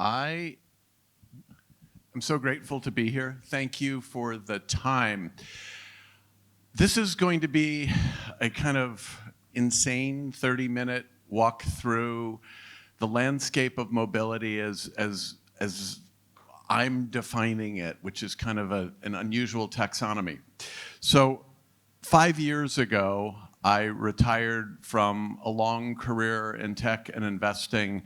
I am so grateful to be here. Thank you for the time. This is going to be a kind of insane 30-minute walk through the landscape of mobility as I'm defining it, which is kind of an unusual taxonomy. So 5 years ago, I retired from a long career in tech and investing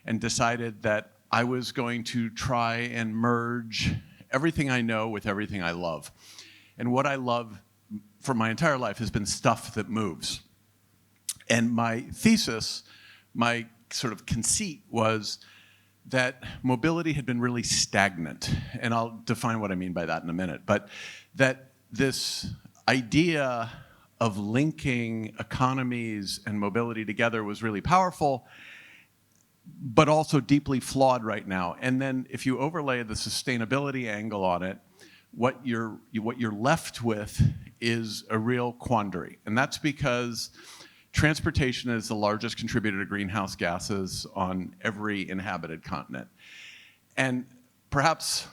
and decided that I was going to try and merge everything I know with everything I love. And what I love for my entire life has been stuff that moves. And my thesis, my sort of conceit was that mobility had been really stagnant. And I'll define what I mean by that in a minute. But that this idea of linking economies and mobility together was really powerful, but also deeply flawed right now. And then if you overlay the sustainability angle on it, what you're left with is a real quandary. And that's because transportation is the largest contributor to greenhouse gases on every inhabited continent. And perhaps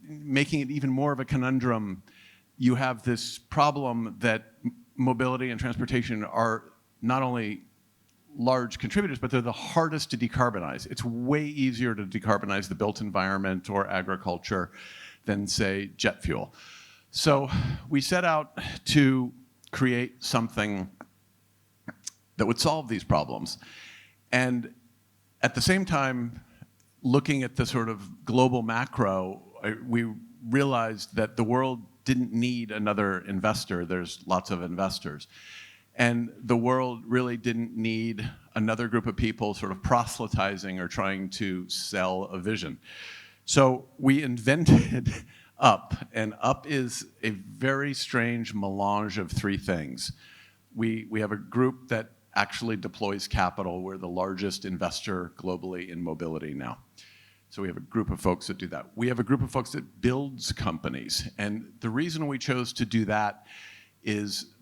making it even more of a conundrum, you have this problem that mobility and transportation are not only large contributors, but they're the hardest to decarbonize. It's way easier to decarbonize the built environment or agriculture than, say, jet fuel. So we set out to create something that would solve these problems. And at the same time, looking at the sort of global macro, we realized that the world didn't need another investor. There's lots of investors. And the world really didn't need another group of people sort of proselytizing or trying to sell a vision. So we invented UP, and UP is a very strange melange of three things. We have a group that actually deploys capital. We're the largest investor globally in mobility now. So we have a group of folks that do that. We have a group of folks that builds companies. And the reason we chose to do that is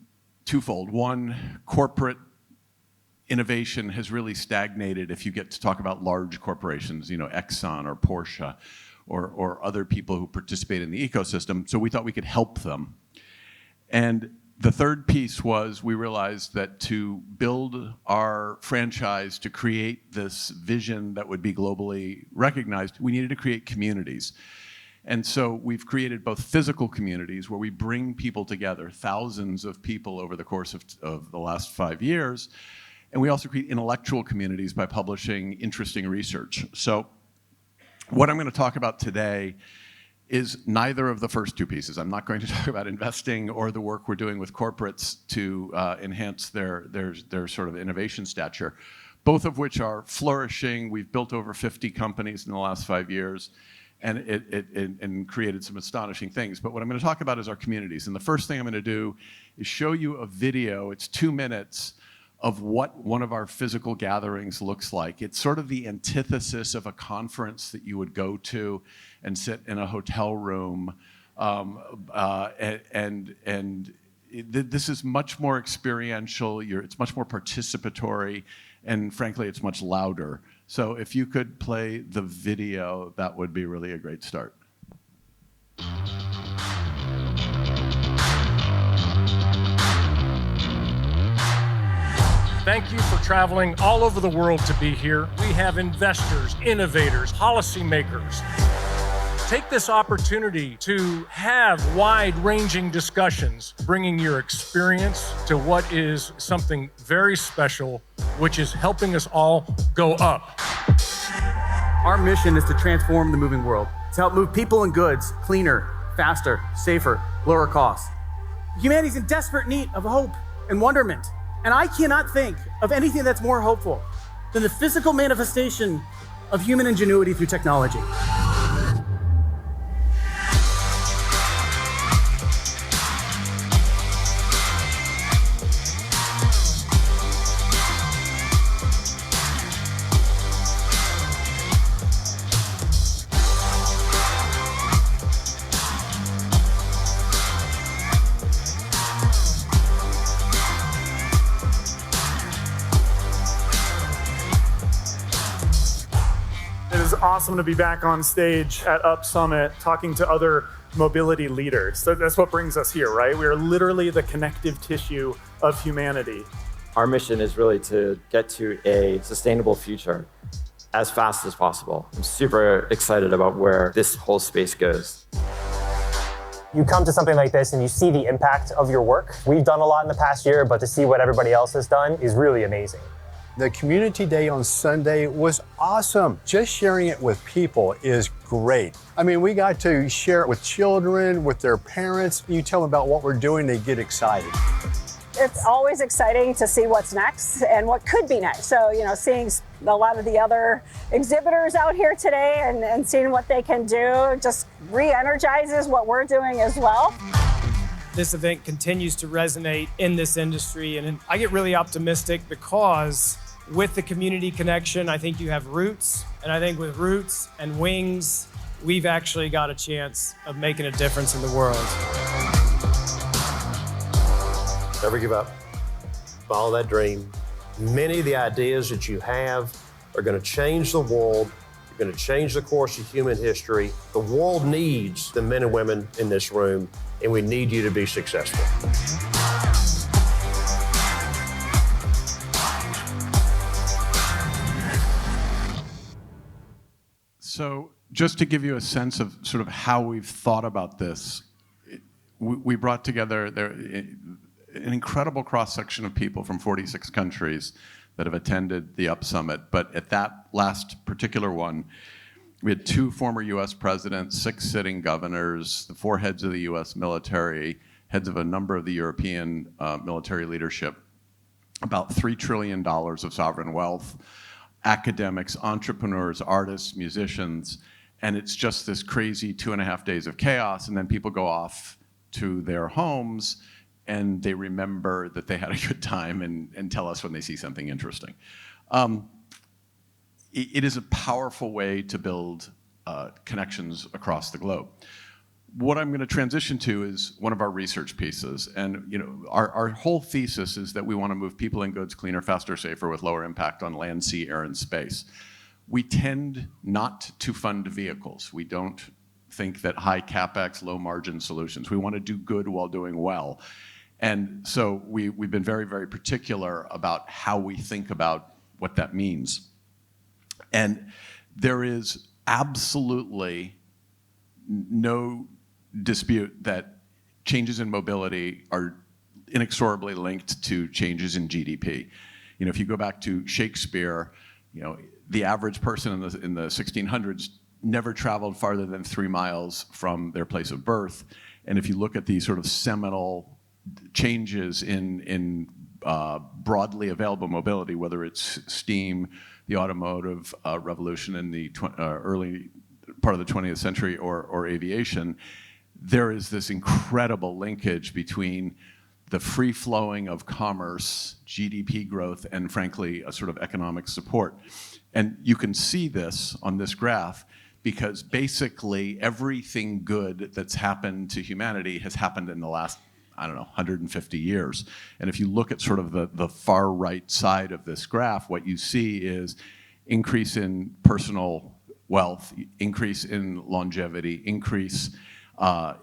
twofold. One, corporate innovation has really stagnated if you get to talk about large corporations, Exxon or Porsche or other people who participate in the ecosystem. So we thought we could help them. And the third piece was we realized that to build our franchise, to create this vision that would be globally recognized, we needed to create communities. And so we've created both physical communities where we bring people together, thousands of people over the course of the last 5 years. And we also create intellectual communities by publishing interesting research. So what I'm going to talk about today is neither of the first two pieces. I'm not going to talk about investing or the work we're doing with corporates to enhance their sort of innovation stature, both of which are flourishing. We've built over 50 companies in the last 5 years, and and created some astonishing things. But what I'm going to talk about is our communities. And the first thing I'm going to do is show you a video. It's 2 minutes of what one of our physical gatherings looks like. It's sort of the antithesis of a conference that you would go to and sit in a hotel room. This is much more experiential. It's much more participatory, and frankly, it's much louder. So if you could play the video, that would be really a great start. Thank you for traveling all over the world to be here. We have investors, innovators, policymakers. Take this opportunity to have wide-ranging discussions, bringing your experience to what is something very special, which is helping us all go up. Our mission is to transform the moving world, to help move people and goods cleaner, faster, safer, lower costs. Humanity's in desperate need of hope and wonderment. And I cannot think of anything that's more hopeful than the physical manifestation of human ingenuity through technology. awesome to be back on stage at Up Summit talking to other mobility leaders. So that's what brings us here, right? We are literally the connective tissue of humanity. Our mission is really to get to a sustainable future as fast as possible. I'm super excited about where this whole space goes. You come to something like this and you see the impact of your work. We've done a lot in the past year, but to see what everybody else has done is really amazing. The community day on Sunday was awesome. Just sharing it with people is great. I mean, we got to share it with children, with their parents. You tell them about what we're doing, they get excited. It's always exciting to see what's next and what could be next. So, seeing a lot of the other exhibitors out here today and seeing what they can do just re-energizes what we're doing as well. This event continues to resonate in this industry, and I get really optimistic because with the community connection, I think you have roots, and I think with roots and wings, we've actually got a chance of making a difference in the world. Never give up. Follow that dream. Many of the ideas that you have are going to change the world. You're going to change the course of human history. The world needs the men and women in this room, and we need you to be successful. So just to give you a sense of sort of how we've thought about this, we brought together an incredible cross-section of people from 46 countries that have attended the Up Summit. But at that last particular one, we had 2 former US presidents, 6 sitting governors, the 4 heads of the US military, heads of a number of the European military leadership, about $3 trillion of sovereign wealth, academics, entrepreneurs, artists, musicians, and it's just this crazy 2.5 days of chaos, and then people go off to their homes and they remember that they had a good time and tell us when they see something interesting. It is a powerful way to build connections across the globe. What I'm going to transition to is one of our research pieces. And our whole thesis is that we want to move people and goods cleaner, faster, safer, with lower impact on land, sea, air, and space. We tend not to fund vehicles. We don't think that high capex, low margin solutions. We want to do good while doing well. And so we've been very, very particular about how we think about what that means. And there is absolutely no dispute that changes in mobility are inexorably linked to changes in GDP. If you go back to Shakespeare, the average person in the 1600s never traveled farther than 3 miles from their place of birth. And if you look at these sort of seminal changes in broadly available mobility, whether it's steam, the automotive revolution in the early part of the 20th century, or aviation, there is this incredible linkage between the free flowing of commerce, GDP growth, and frankly, a sort of economic support. And you can see this on this graph because basically everything good that's happened to humanity has happened in the last, 150 years. And if you look at sort of the far right side of this graph, what you see is increase in personal wealth, increase in longevity, increase or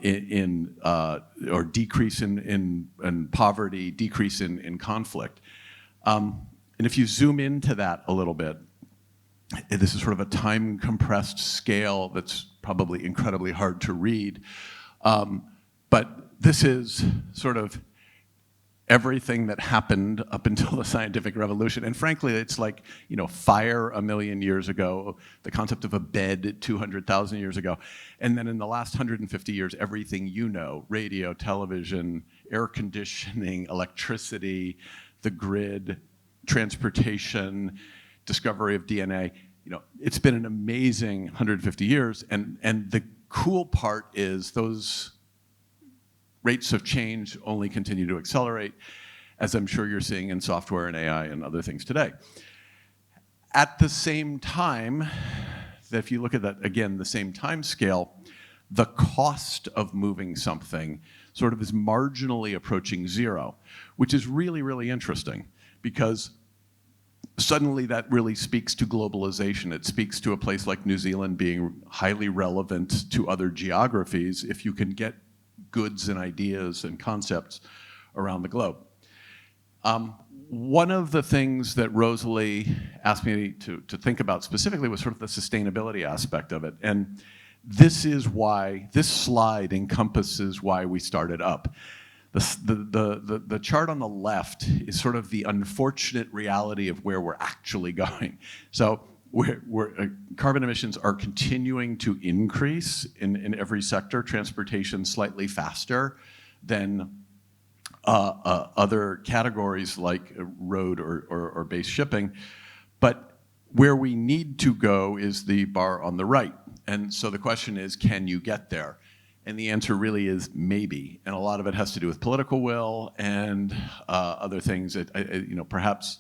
decrease in poverty, decrease in conflict. And if you zoom into that a little bit, this is sort of a time compressed scale that's probably incredibly hard to read. But this is sort of everything that happened up until the scientific revolution. And frankly, it's like, fire 1 million years ago, the concept of a bed 200,000 years ago. And then in the last 150 years, everything radio, television, air conditioning, electricity, the grid, transportation, discovery of DNA. It's been an amazing 150 years. And the cool part is those rates of change only continue to accelerate, as I'm sure you're seeing in software and AI and other things today. At the same time, that if you look at that, again, the same time scale, the cost of moving something sort of is marginally approaching zero, which is really, really interesting because suddenly that really speaks to globalization. It speaks to a place like New Zealand being highly relevant to other geographies if you can get goods and ideas and concepts around the globe. One of the things that Rosalie asked me to think about specifically was sort of the sustainability aspect of it. And this is why, this slide encompasses why we started up. The chart on the left is sort of the unfortunate reality of where we're actually going. So carbon emissions are continuing to increase in every sector, transportation slightly faster than other categories like road or base shipping. But where we need to go is the bar on the right. And so the question is, can you get there? And the answer really is maybe. And a lot of it has to do with political will and other things that, perhaps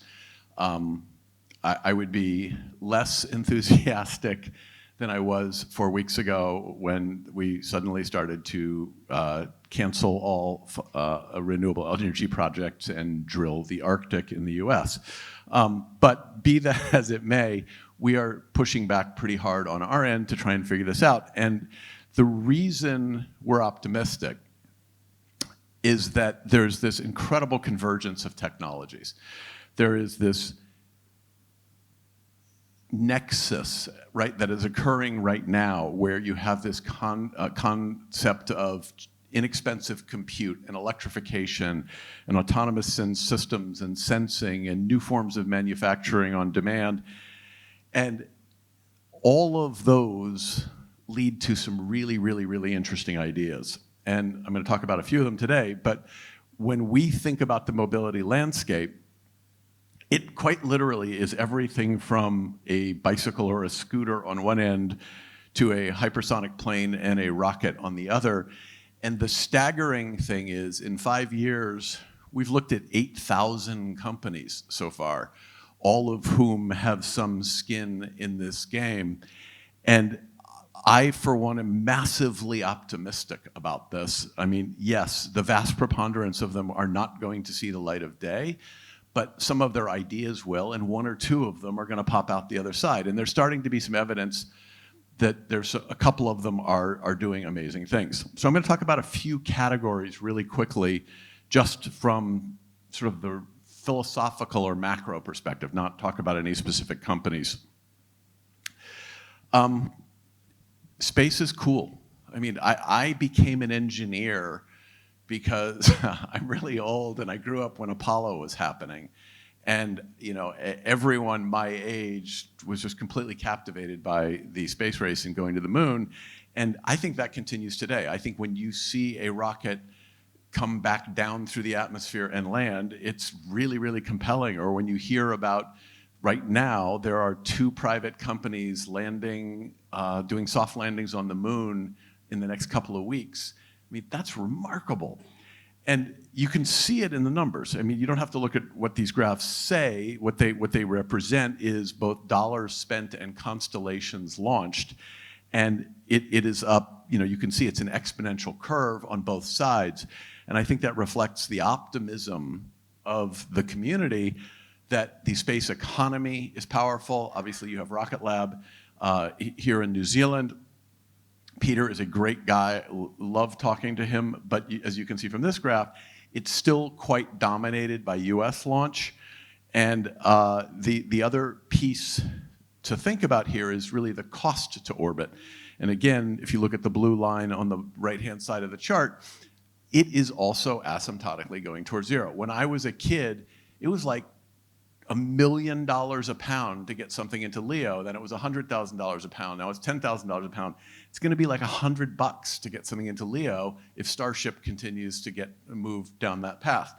I would be less enthusiastic than I was 4 weeks ago when we suddenly started to cancel all renewable energy projects and drill the Arctic in the US. But be that as it may, we are pushing back pretty hard on our end to try and figure this out. And the reason we're optimistic is that there's this incredible convergence of technologies. There is this nexus, right, that is occurring right now where you have this concept of inexpensive compute and electrification and autonomous systems and sensing and new forms of manufacturing on demand. And all of those lead to some really, really, really interesting ideas. And I'm going to talk about a few of them today, but when we think about the mobility landscape, it quite literally is everything from a bicycle or a scooter on one end to a hypersonic plane and a rocket on the other. And the staggering thing is, in 5 years, we've looked at 8,000 companies so far, all of whom have some skin in this game. And I, for one, am massively optimistic about this. I mean, yes, the vast preponderance of them are not going to see the light of day, but some of their ideas will, and one or two of them are going to pop out the other side. And there's starting to be some evidence that there's a couple of them are doing amazing things. So I'm going to talk about a few categories really quickly, just from sort of the philosophical or macro perspective, not talk about any specific companies. Space is cool. I mean, I became an engineer because I'm really old and I grew up when Apollo was happening. And everyone my age was just completely captivated by the space race and going to the moon. And I think that continues today. I think when you see a rocket come back down through the atmosphere and land, it's really, really compelling. Or when you hear about, right now, there are 2 private companies landing, doing soft landings on the moon in the next couple of weeks. I mean, that's remarkable. And you can see it in the numbers. I mean, you don't have to look at what these graphs say. What they represent is both dollars spent and constellations launched. And it is up, you can see it's an exponential curve on both sides. And I think that reflects the optimism of the community that the space economy is powerful. Obviously, you have Rocket Lab here in New Zealand. Peter is a great guy, love talking to him, but as you can see from this graph, it's still quite dominated by US launch. And the other piece to think about here is really the cost to orbit. And again, if you look at the blue line on the right-hand side of the chart, it is also asymptotically going towards zero. When I was a kid, it was like $1 million a pound to get something into LEO. Then it was $100,000 a pound. Now it's $10,000 a pound. It's going to be like $100 to get something into LEO if Starship continues to get moved down that path.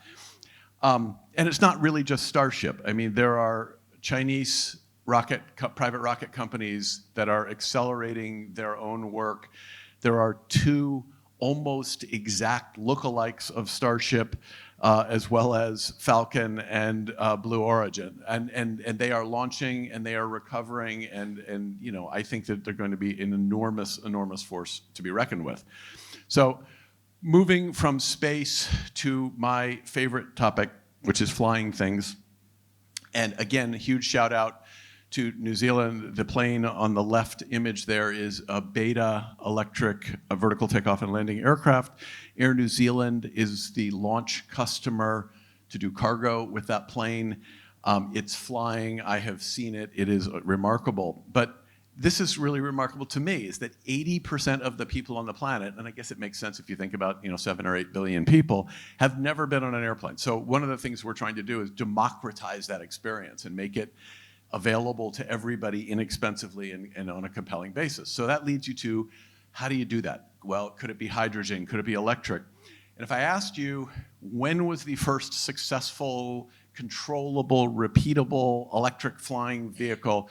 And it's not really just Starship. I mean, there are Chinese private rocket companies that are accelerating their own work. There are 2 almost exact lookalikes of Starship, as well as Falcon and Blue Origin, and they are launching and they are recovering, and I think that they're going to be an enormous force to be reckoned with. So, moving from space to my favorite topic, which is flying things, And again, a huge shout out to New Zealand. The plane on the left image there is a Beta electric vertical takeoff and landing aircraft. Air New Zealand is the launch customer to do cargo with that plane. It's flying. I have seen it. It is remarkable. But this is really remarkable to me, is that 80% of the people on the planet, and I guess it makes sense if you think about 7 or 8 billion people, have never been on an airplane. So one of the things we're trying to do is democratize that experience and make it available to everybody inexpensively and on a compelling basis. So that leads you to, how do you do that? Well, could it be hydrogen? Could it be electric? And if I asked you, when was the first successful, controllable, repeatable electric flying vehicle?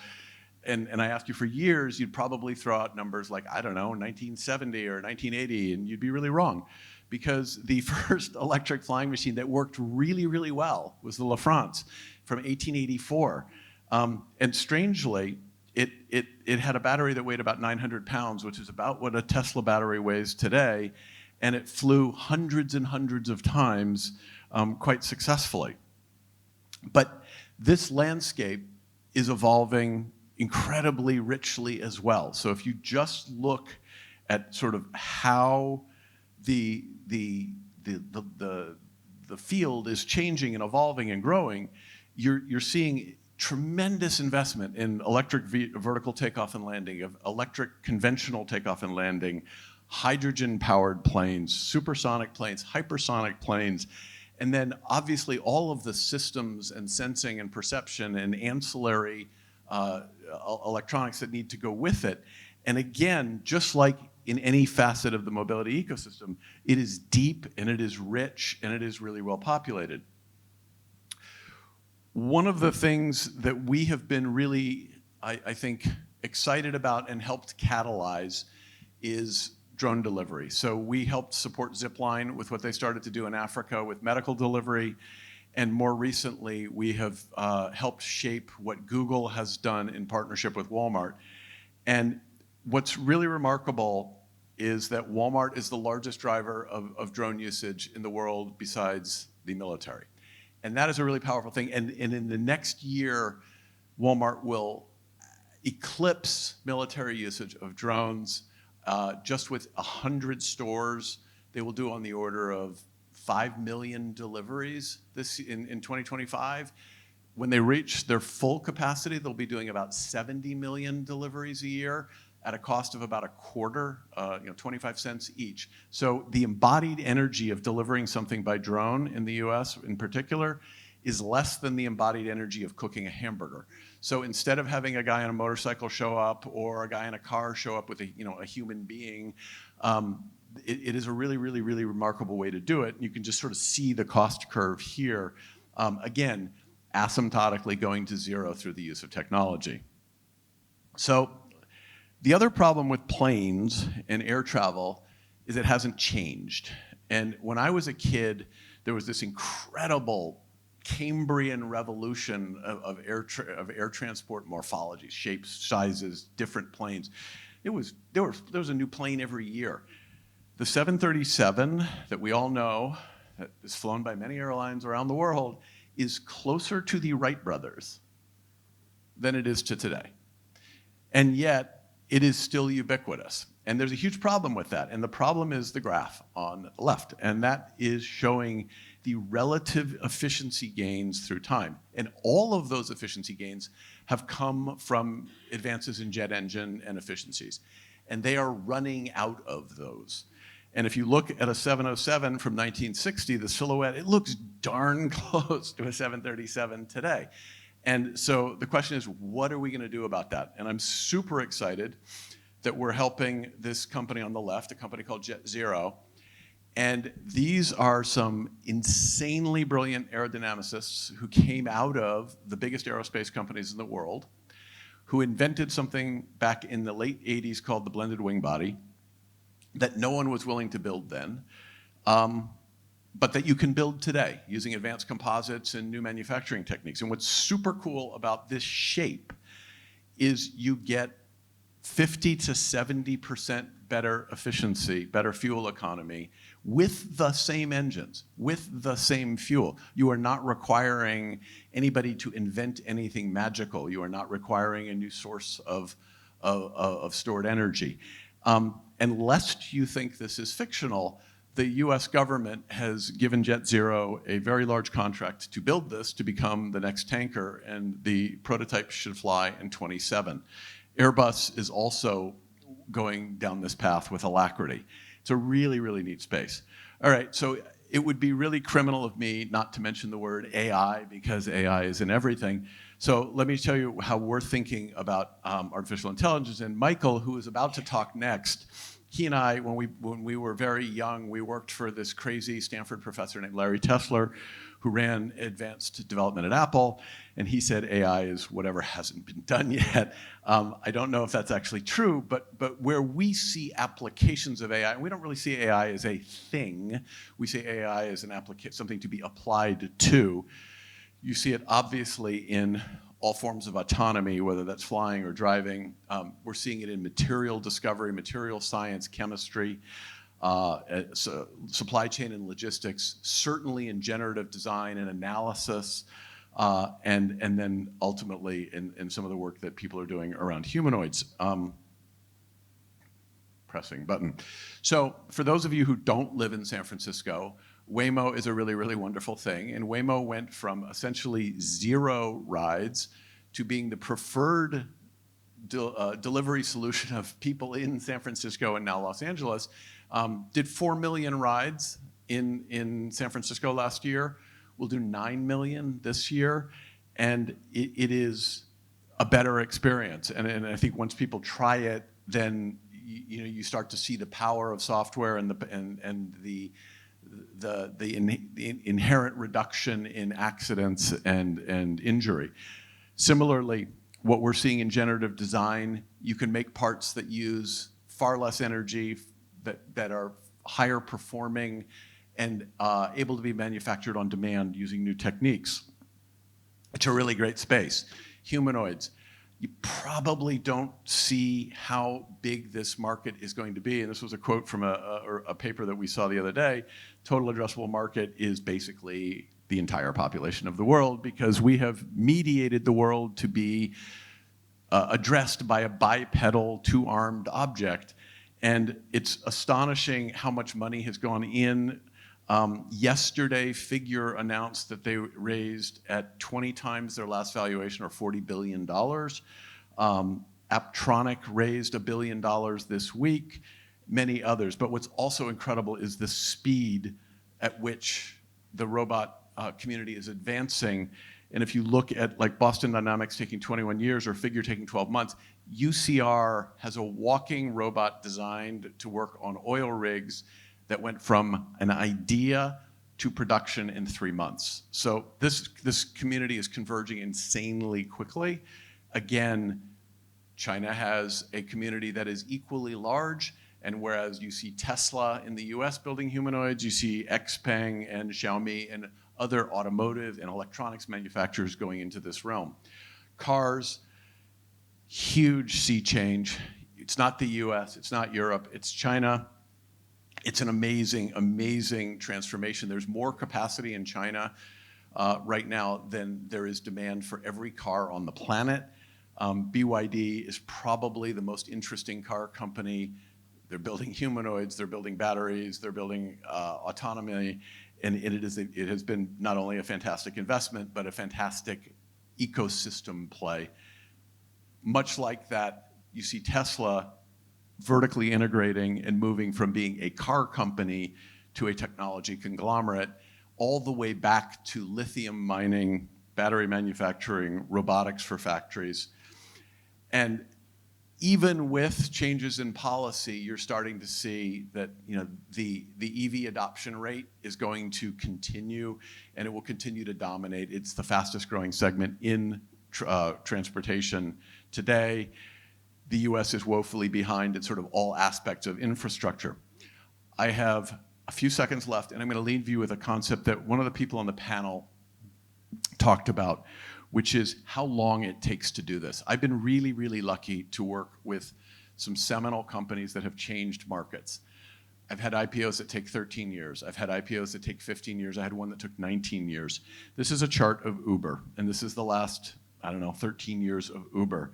And I asked you for years, you'd probably throw out numbers like, I don't know, 1970 or 1980, and you'd be really wrong. Because the first electric flying machine that worked really, really well was the La France from 1884. And strangely, it had a battery that weighed about 900 pounds, which is about what a Tesla battery weighs today, and it flew hundreds and hundreds of times quite successfully. But this landscape is evolving incredibly richly as well. So if you just look at sort of how the field is changing and evolving and growing, you're seeing tremendous investment in electric vertical takeoff and landing, of electric conventional takeoff and landing, hydrogen-powered planes, supersonic planes, hypersonic planes, and then obviously all of the systems and sensing and perception and ancillary electronics that need to go with it. And again, just like in any facet of the mobility ecosystem, it is deep and it is rich and it is really well populated. One of the things that we have been really, I think, excited about and helped catalyze is drone delivery. So we helped support Zipline with what they started to do in Africa with medical delivery. And more recently, we have helped shape what Google has done in partnership with Walmart. And what's really remarkable is that Walmart is the largest driver of drone usage in the world besides the military. And that is a really powerful thing. And in the next year, Walmart will eclipse military usage of drones. Just with 100 stores, they will do on the order of 5 million deliveries in 2025. When they reach their full capacity, they'll be doing about 70 million deliveries a year at a cost of about a quarter, 25 cents each. So the embodied energy of delivering something by drone in the US in particular is less than the embodied energy of cooking a hamburger. So instead of having a guy on a motorcycle show up or a guy in a car show up with a human being, it is a really, really, really remarkable way to do it. You can just sort of see the cost curve here. Again, asymptotically going to zero through the use of technology. So the other problem with planes and air travel is it hasn't changed. And when I was a kid, there was this incredible Cambrian revolution of air transport morphology, shapes, sizes, different planes. There was a new plane every year. The 737 that we all know, that is flown by many airlines around the world, is closer to the Wright brothers than it is to today. And yet, it is still ubiquitous. And there's a huge problem with that. And the problem is the graph on the left. And that is showing the relative efficiency gains through time. And all of those efficiency gains have come from advances in jet engine and efficiencies. And they are running out of those. And if you look at a 707 from 1960, the silhouette, it looks darn close to a 737 today. And so the question is, what are we going to do about that? And I'm super excited that we're helping this company on the left, a company called Jet Zero. And these are some insanely brilliant aerodynamicists who came out of the biggest aerospace companies in the world, who invented something back in the late 80s called the blended wing body that no one was willing to build then, but that you can build today using advanced composites and new manufacturing techniques. And what's super cool about this shape is you get 50 to 70% better efficiency, better fuel economy with the same engines, with the same fuel. You are not requiring anybody to invent anything magical. You are not requiring a new source of stored energy. And lest you think this is fictional, the US government has given Jet Zero a very large contract to build this to become the next tanker, and the prototype should fly in 27. Airbus is also going down this path with alacrity. It's a really, really neat space. All right, so it would be really criminal of me not to mention the word AI, because AI is in everything. So let me tell you how we're thinking about artificial intelligence. And Michael, who is about to talk next, he and I, when we were very young, we worked for this crazy Stanford professor named Larry Tesler, who ran advanced development at Apple. And he said AI is whatever hasn't been done yet. I don't know if that's actually true, but where we see applications of AI, and we don't really see AI as a thing, we see AI as something to be applied to. You see it obviously in all forms of autonomy, whether that's flying or driving. We're seeing it in material discovery, material science, chemistry, supply chain and logistics, certainly in generative design and analysis, and then ultimately in some of the work that people are doing around humanoids. Pressing button. So for those of you who don't live in San Francisco, Waymo is a really, really wonderful thing. And Waymo went from essentially 0 rides to being the preferred delivery solution of people in San Francisco and now Los Angeles. Did 4 million rides in San Francisco last year. We'll do 9 million this year. And it is a better experience. And I think once people try it, then you start to see the power of software and the inherent reduction in accidents and injury. Similarly, what we're seeing in generative design, you can make parts that use far less energy, that are higher performing and able to be manufactured on demand using new techniques. It's a really great space. Humanoids. You probably don't see how big this market is going to be. And this was a quote from a paper that we saw the other day. Total addressable market is basically the entire population of the world, because we have mediated the world to be addressed by a bipedal, 2-armed object. And it's astonishing how much money has gone in. Yesterday, Figure announced that they raised at 20 times their last valuation, or $40 billion. Apptronic raised $1 billion this week, many others. But what's also incredible is the speed at which the robot community is advancing. And if you look at like Boston Dynamics taking 21 years or Figure taking 12 months, UCR has a walking robot designed to work on oil rigs that went from an idea to production in 3 months. So this community is converging insanely quickly. Again, China has a community that is equally large, and whereas you see Tesla in the US building humanoids, you see XPeng and Xiaomi and other automotive and electronics manufacturers going into this realm. Cars, huge sea change. It's not the US, it's not Europe, it's China. It's an amazing, amazing transformation. There's more capacity in China right now than there is demand for every car on the planet. BYD is probably the most interesting car company. They're building humanoids, they're building batteries, they're building autonomy, and it has been not only a fantastic investment, but a fantastic ecosystem play. Much like that, you see Tesla vertically integrating and moving from being a car company to a technology conglomerate, all the way back to lithium mining, battery manufacturing, robotics for factories. And even with changes in policy, you're starting to see that the EV adoption rate is going to continue, and it will continue to dominate. It's the fastest growing segment in transportation today. The US is woefully behind in sort of all aspects of infrastructure. I have a few seconds left, and I'm going to leave you with a concept that one of the people on the panel talked about, which is how long it takes to do this. I've been really, really lucky to work with some seminal companies that have changed markets. I've had IPOs that take 13 years. I've had IPOs that take 15 years. I had one that took 19 years. This is a chart of Uber, and this is the last, 13 years of Uber.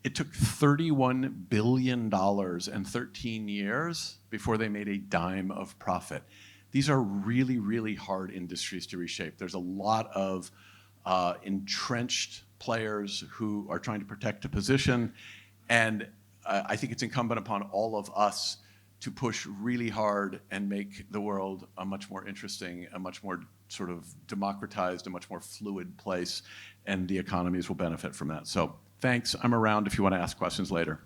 It took $31 billion and 13 years before they made a dime of profit. These are really, really hard industries to reshape. There's a lot of entrenched players who are trying to protect a position, and I think it's incumbent upon all of us to push really hard and make the world a much more interesting, a much more sort of democratized, a much more fluid place, and the economies will benefit from that. So thanks. I'm around if you want to ask questions later.